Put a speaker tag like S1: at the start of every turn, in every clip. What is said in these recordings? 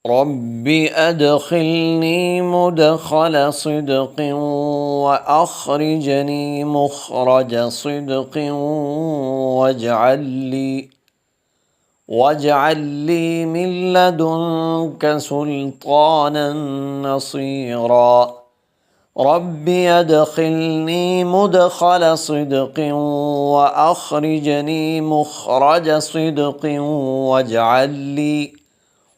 S1: رب أدخلني مدخل صدق وأخرجني مخرج صدق واجعل لي من لدنك سلطانا نصيرا رب أدخلني مدخل صدق وأخرجني مخرج صدق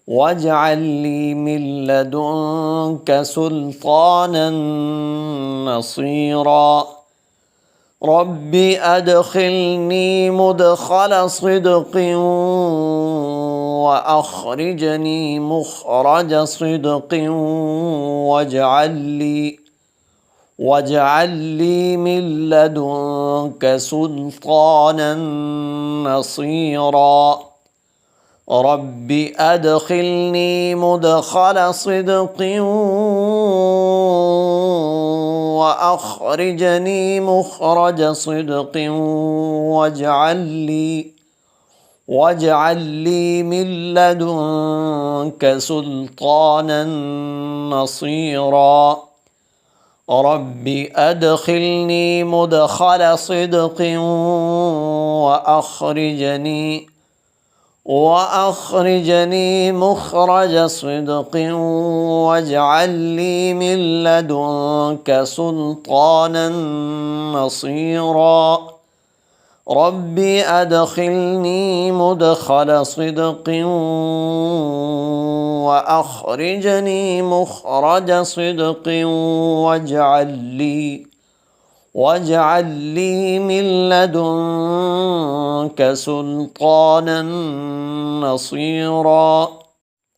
S1: واجعل لي من لدنك سلطانا نصيرا رب أدخلني مدخل صدق وأخرجني مخرج صدق واجعل لي من لدنك سلطانا نصيرا رب أدخلني مدخل صدق وأخرجني مخرج صدق واجعل لي من لدنك سلطانا نصيرا رب أدخلني مدخل صدق وأخرجني مخرج صدق واجعل لي من لدنك سلطانا نصيرا رب أدخلني مدخل صدق وأخرجني مخرج صدق واجعل لي من لدنك سلطانا نصيرا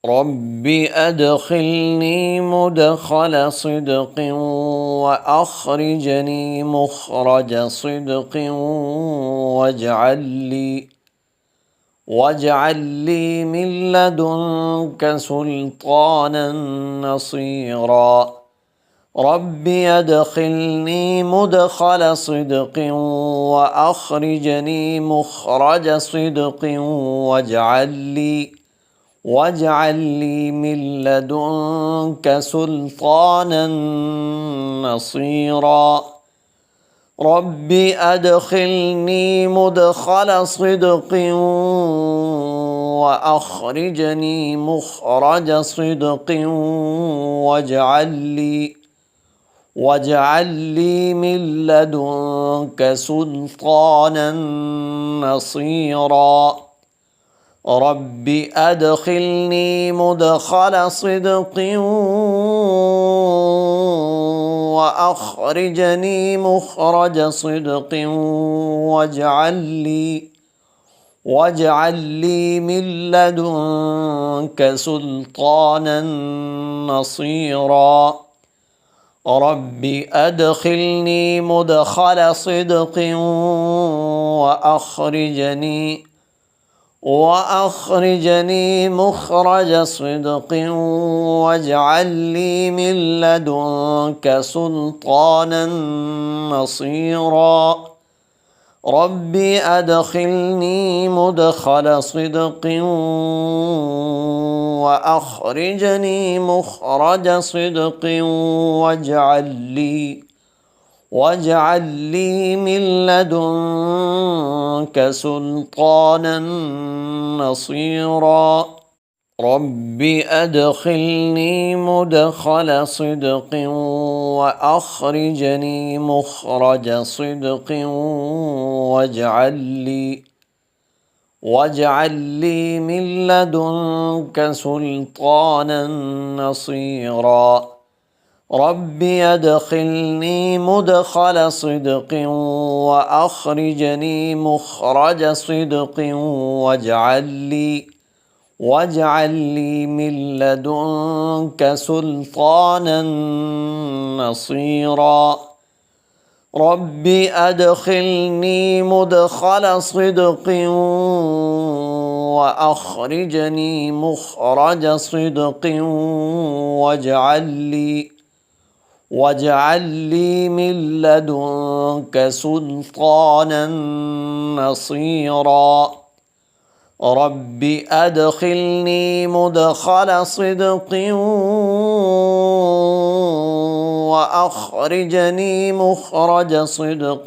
S1: رب أدخلني مدخل صدق وأخرجني مخرج صدق واجعل لي من لدنك سلطانا نصيرا رب أدخلني مدخل صدق وأخرجني مخرج صدق واجعل لي من لدنك سلطانا نصيرا رب أدخلني مدخل صدق وأخرجني مخرج صدق واجعل لي من لدنك سلطانا نصيرا رب أدخلني مدخل صدق وأخرجني مخرج صدق واجعل لي من لدنك سلطانا نصيرا رب أدخلني مدخل صدق وأخرجني مخرج صدق واجعل لي من لدنك سلطانا نصيرا رب أدخلني مدخل صدق وأخرجني مخرج صدق واجعل لي من لدنك سلطانا نصيرا رب أدخلني مدخل صدق وأخرجني مخرج صدق واجعل لي من لدنك سلطانا نصيرا رب أدخلني مدخل صدق وأخرجني مخرج صدق واجعل لي من لدنك سلطانا نصيرا رب أدخلني مدخل صدق وأخرجني مخرج صدق واجعل لي من لدنك سلطانا نصيرا رب أدخلني مدخل صدق وأخرجني مخرج صدق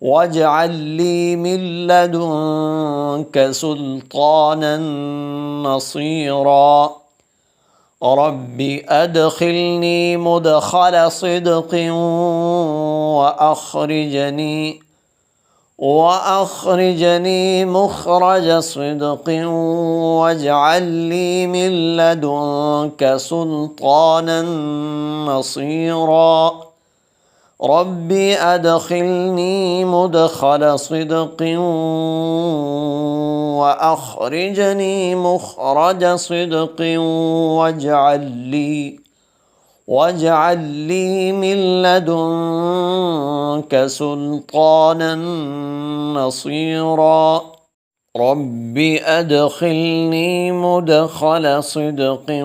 S1: واجعل لي من لدنك سلطانا نصيرا رب أدخلني مدخل صدق وأخرجني مخرج صدق واجعل لي من لدنك سلطانا نصيرا رب أدخلني مدخل صدق وأخرجني مخرج صدق واجعل لي من لدنك سلطانا نصيرا رب أدخلني مدخل صدق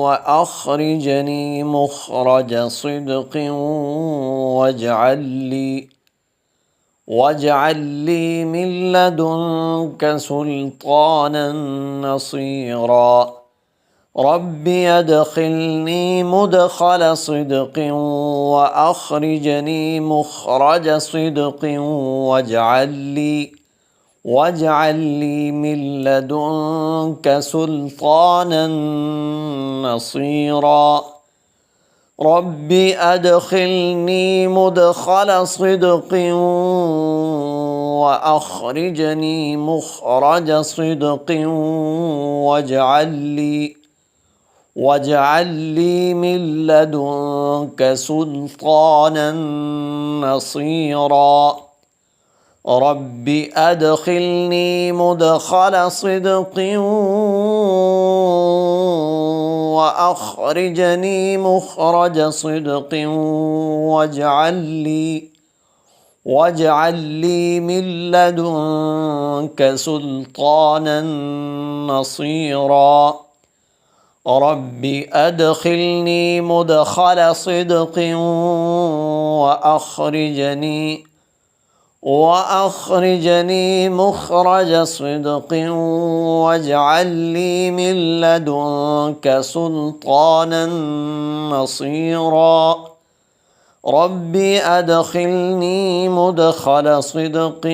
S1: وأخرجني مخرج صدق واجعل لي من لدنك سلطانا نصيرا رب أدخلني مدخل صدق وأخرجني مخرج صدق واجعل لي من لدنك سلطانا نصيرا رب أدخلني مدخل صدق وأخرجني مخرج صدق واجعل لي من لدنك سلطانا نصيرا رب أدخلني مدخل صدق وأخرجني مخرج صدق واجعل لي من لدنك سلطانا نصيرا رب أدخلني مدخل صدق وأخرجني مخرج صدق واجعل لي من لدنك سلطانا نصيرا رب أدخلني مدخل صدق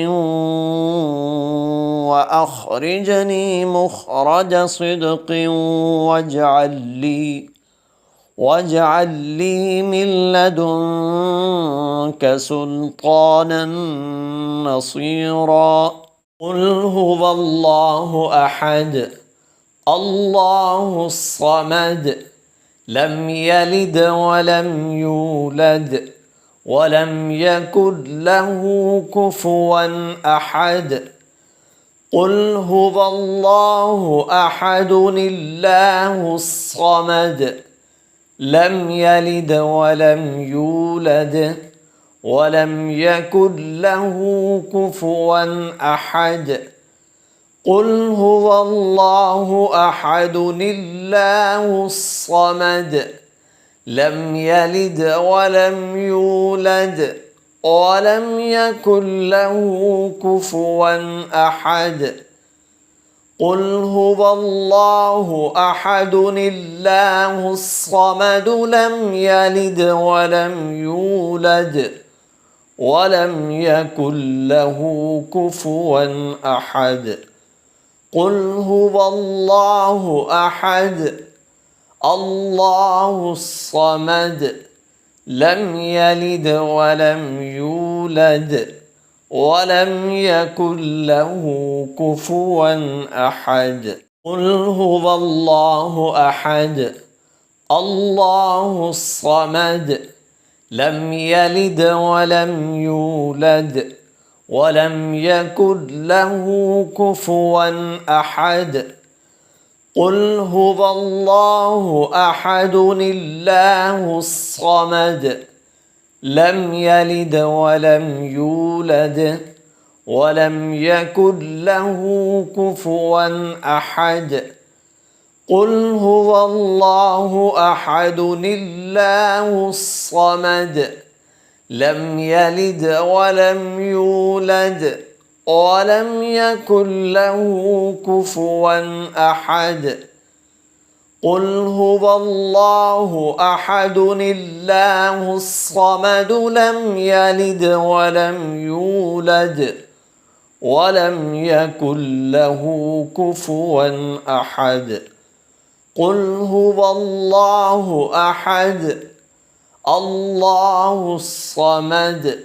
S1: وأخرجني مخرج صدق واجعل لي من لدنك سلطانا نصيرا قل هو الله أحد الله الصمد لم يلد ولم يولد ولم يكن له كفوا أحد قل هو الله أحد الله الصمد لم يلد ولم يولد ولم يكن له كفوا أحد قل هو الله أحد الله الصمد لم يلد ولم يولد ولم يكن له كفوا أحد قل هو الله أحد الله الصمد لم يلد ولم يولد ولم يكن له كفوا أحد قل هو الله أحد الله الصمد لم يلد ولم يولد ولم يكن له كفوا أحد قل هو الله أحد الله الصمد لم يلد ولم يولد ولم يكن له كفوا أحد قل هو الله أحد الله الصمد لم يلد ولم يولد ولم يكن له كفوا أحد قل هو الله أحد الله الصمد لم يلد ولم يولد ولم يكن له كفوا أحد. قل هو الله أحد الله الصمد لم يلد ولم يولد ولم يكن له كفوا أحد. قل هو الله أحد الله الصمد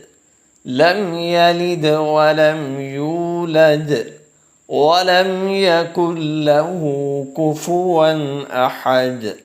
S1: لم يلد ولم يولد ولم يكن له كفوا أحد.